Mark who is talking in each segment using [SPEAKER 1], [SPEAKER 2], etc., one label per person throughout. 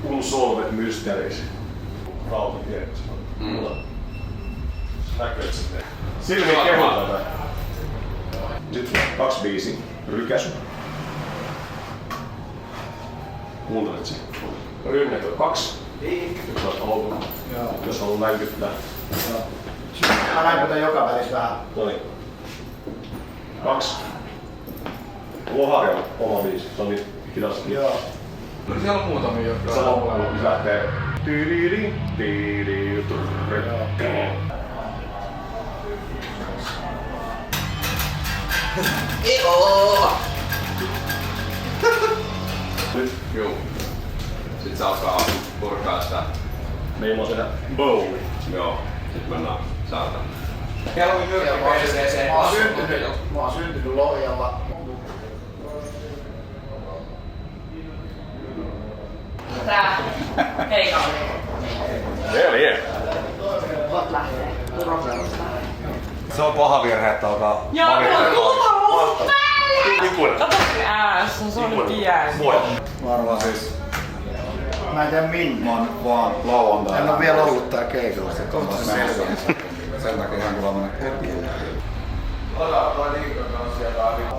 [SPEAKER 1] Unsolved Mysteries. Rautatiedossa. Näkyy sitten. Silmiin kehutaan. Sitten 2 biisi. Rykäsy. Kuuntelet sen. No yhden 2. Jos olet ollut. Jos haluat länkyttää.
[SPEAKER 2] Mä länkytän joka välissä vähän.
[SPEAKER 1] Noniin. 2. Loharjalla oma biisi. Se on niin hidasta.
[SPEAKER 2] Joo.
[SPEAKER 3] No siellä on muutamia, jotka
[SPEAKER 1] Se loppujen lähtee. Nyt.
[SPEAKER 3] Juu. Sit se alkaa purkaa sitä.
[SPEAKER 1] Meillä on siinä bowl.
[SPEAKER 3] Joo. Sit mennään saatan.
[SPEAKER 2] Mä oon syntynyt Lohjalla.
[SPEAKER 4] Tää keikka
[SPEAKER 1] Neljä.
[SPEAKER 4] Vot lähtee. Turvaperusta.
[SPEAKER 1] Se on paha virhe, että alkaa
[SPEAKER 4] Joo, kuuluu
[SPEAKER 1] Ikuinen.
[SPEAKER 4] Kato äässä, se oli pieni.
[SPEAKER 1] Varmaan siis.
[SPEAKER 2] Mä en tiedä minne.
[SPEAKER 5] Mä oon vaan lauantaina.
[SPEAKER 2] En oo vielä ollut tää keikalla.
[SPEAKER 5] Kohta se sen takia ihan kyllä mennä hetkiin.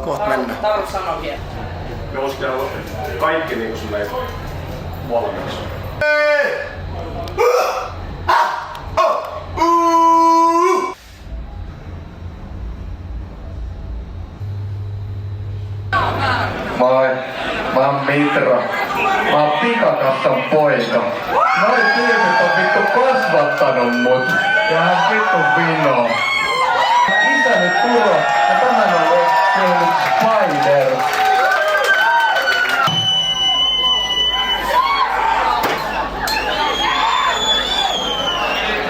[SPEAKER 2] Kohta mennään.
[SPEAKER 4] Taru sanokin, että
[SPEAKER 1] Me vois tehdä kaikki niinku silleen valmiiksi.
[SPEAKER 6] Moi, mä oon Mitra. Mä oon pikakassan poika. Noi tyypit on vittu kasvattanut mut. Ja hän vittu vino. Isäni Turo ja tämän on tehnyt Spider.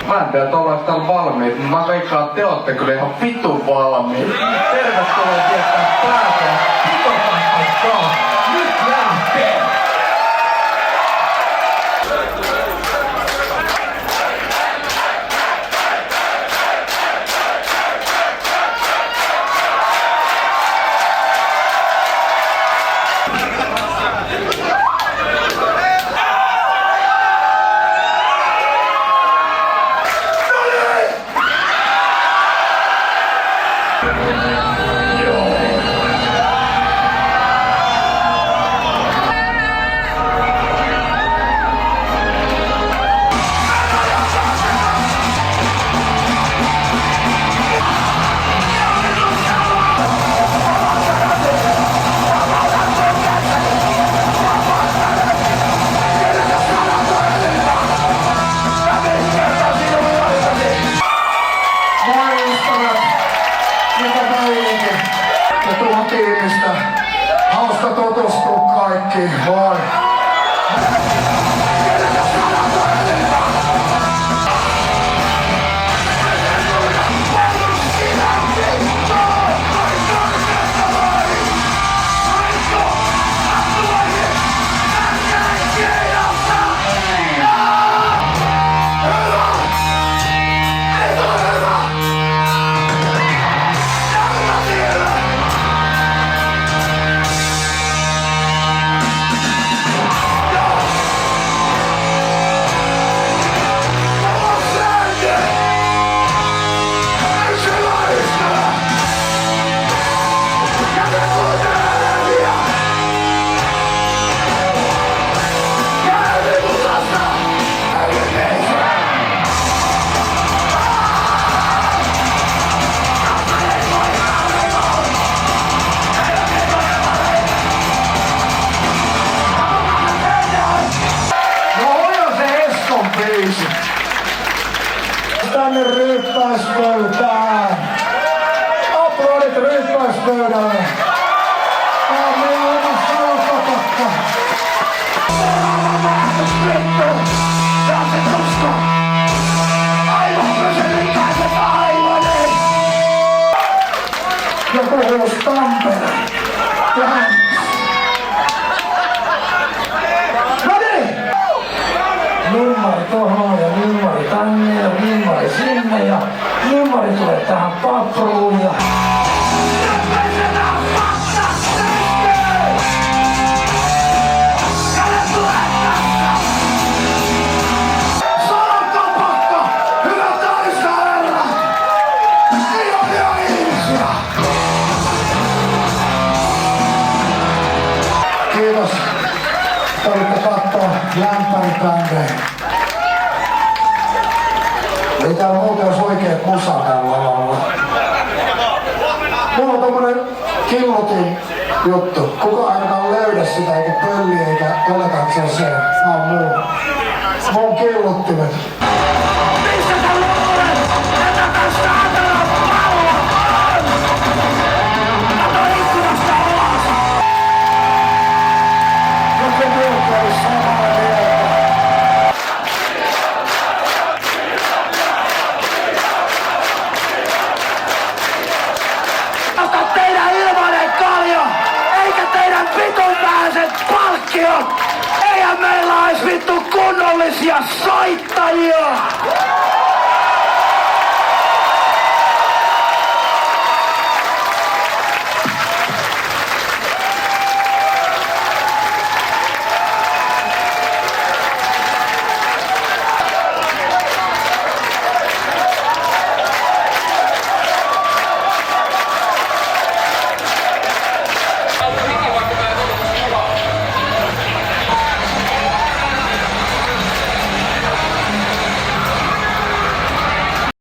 [SPEAKER 6] Mä en tiedä, ollaanko täällä valmiit, mutta mä veikkaan, että te ootte kyllä ihan vitun valmiit. Tervetuloa tietää pääsee. Pikakassan nyt lähtee!
[SPEAKER 2] Hauska tutustua kaikki, moi! Tänne ryyppäispöytään! Aplodit ryyppäispöydälle! Tää on meidän oma salkapakka! Tää on se tuska! Aivan pysyrikäiset aivoinen! Joku huusi Tampere! Tähän! Nimmari tohon ja nimmari tänne ja nimmari sinne ja nimmari tulee tähän papruun ja... kiitos. Tulitte kattoo lämpäripändejä. Ei täällä muuten olisi oikeet musa täällä lavalla. Mulla on tommonen killutin juttu. Kuka ainakaan löydä sitä eikä pölli eikä oleta, että se on se. Tää on mun killuttimet. Missä sä luulet, että tää saatana pallo on? Kato ikkunasta ulos! Joku muukin olisi samaa mieltä. Teidän ilmainen kaljo, eikä teidän vitun vähäiset palkkiot! Eihän meillä ois vittu kunnollisia soittajia!